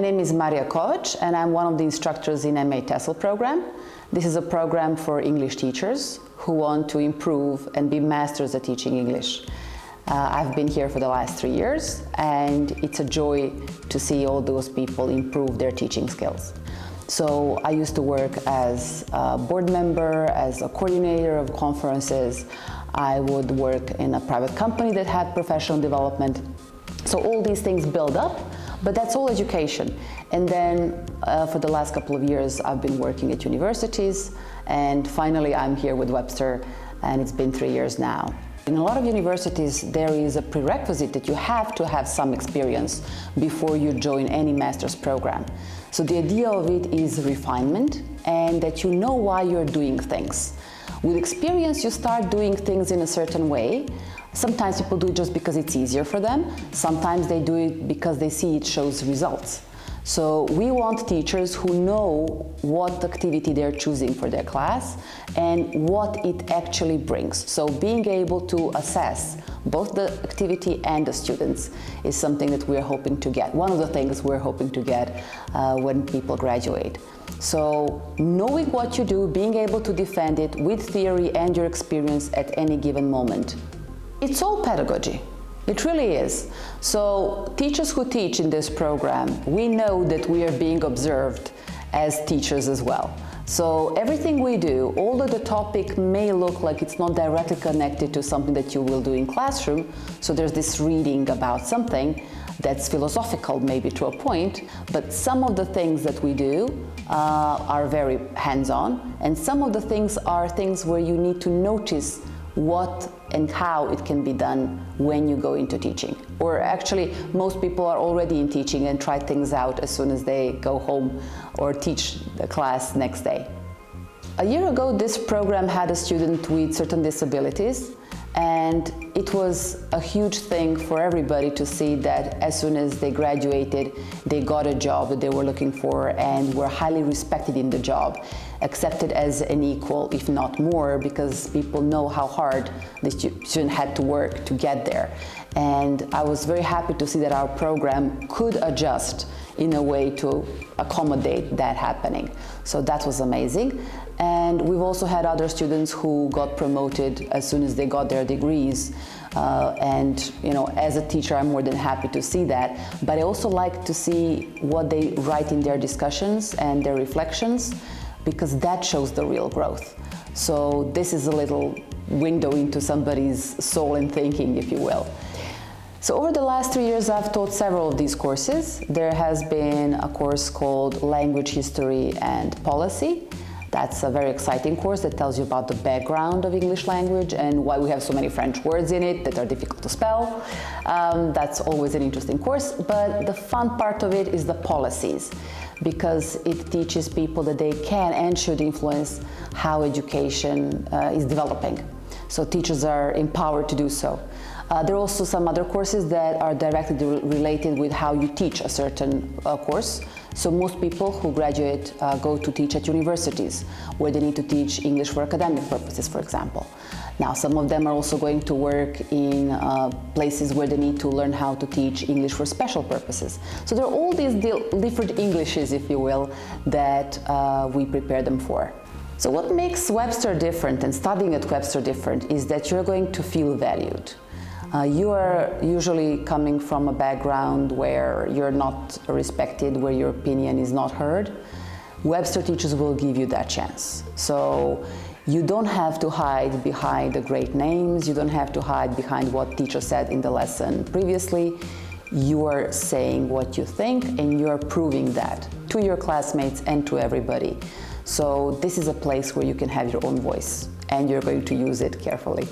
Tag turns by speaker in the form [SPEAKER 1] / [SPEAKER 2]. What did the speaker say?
[SPEAKER 1] name is Marija Kovac, and I'm one of the instructors in MA TESOL program. This is a program for English teachers who want to improve and be masters at teaching English. I've been here for the last 3 years, and it's a joy to see all those people improve their teaching skills. So I used to work as a board member, as a coordinator of conferences. I would work in a private company that had professional development. So all these things build up, but that's all education. And then for the last couple of years, I've been working at universities, and finally I'm here with Webster, and it's been 3 years now. In a lot of universities, there is a prerequisite that you have to have some experience before you join any master's program. So the idea of it is refinement, and that you know why you're doing things. With experience, you start doing things in a certain way. Sometimes people do it just because it's easier for them. Sometimes they do it because they see it shows results. So we want teachers who know what activity they're choosing for their class and what it actually brings. So being able to assess both the activity and the students is something that we're hoping to get. One of the things we're hoping to get when people graduate. So knowing what you do, being able to defend it with theory and your experience at any given moment. It's all pedagogy. It really is. So teachers who teach in this program, we know that we are being observed as teachers as well. So everything we do, although the topic may look like it's not directly connected to something that you will do in classroom, so there's this reading about something that's philosophical maybe to a point, but some of the things that we do are very hands-on, and some of the things are things where you need to notice what and how it can be done when you go into teaching. Or actually, most people are already in teaching and try things out as soon as they go home or teach the class next day. A year ago, this program had a student with certain disabilities, and it was a huge thing for everybody to see that as soon as they graduated, they got a job that they were looking for and were highly respected in the job, accepted as an equal, if not more, because people know how hard the student had to work to get there. And I was very happy to see that our program could adjust in a way to accommodate that happening. So that was amazing. And we've also had other students who got promoted as soon as they got their degrees. And you know, as a teacher, I'm more than happy to see that. But I also like to see what they write in their discussions and their reflections, because that shows the real growth. So this is a little window into somebody's soul and thinking, if you will. So over the last 3 years, I've taught several of these courses. There has been a course called Language History and Policy. That's a very exciting course that tells you about the background of English language and why we have so many French words in it that are difficult to spell. That's always an interesting course, but the fun part of it is the policies, because it teaches people that they can and should influence how education is developing. So teachers are empowered to do so. There are also some other courses that are directly related with how you teach a certain course. So most people who graduate go to teach at universities, where they need to teach English for academic purposes, for example. Now, some of them are also going to work in places where they need to learn how to teach English for special purposes. So there are all these different Englishes, if you will, that we prepare them for. So what makes Webster different and studying at Webster different is that you're going to feel valued. You are usually coming from a background where you're not respected, where your opinion is not heard. Webster teachers will give you that chance. So you don't have to hide behind the great names, you don't have to hide behind what teacher said in the lesson previously. You are saying what you think, and you are proving that to your classmates and to everybody. So this is a place where you can have your own voice, and you're going to use it carefully.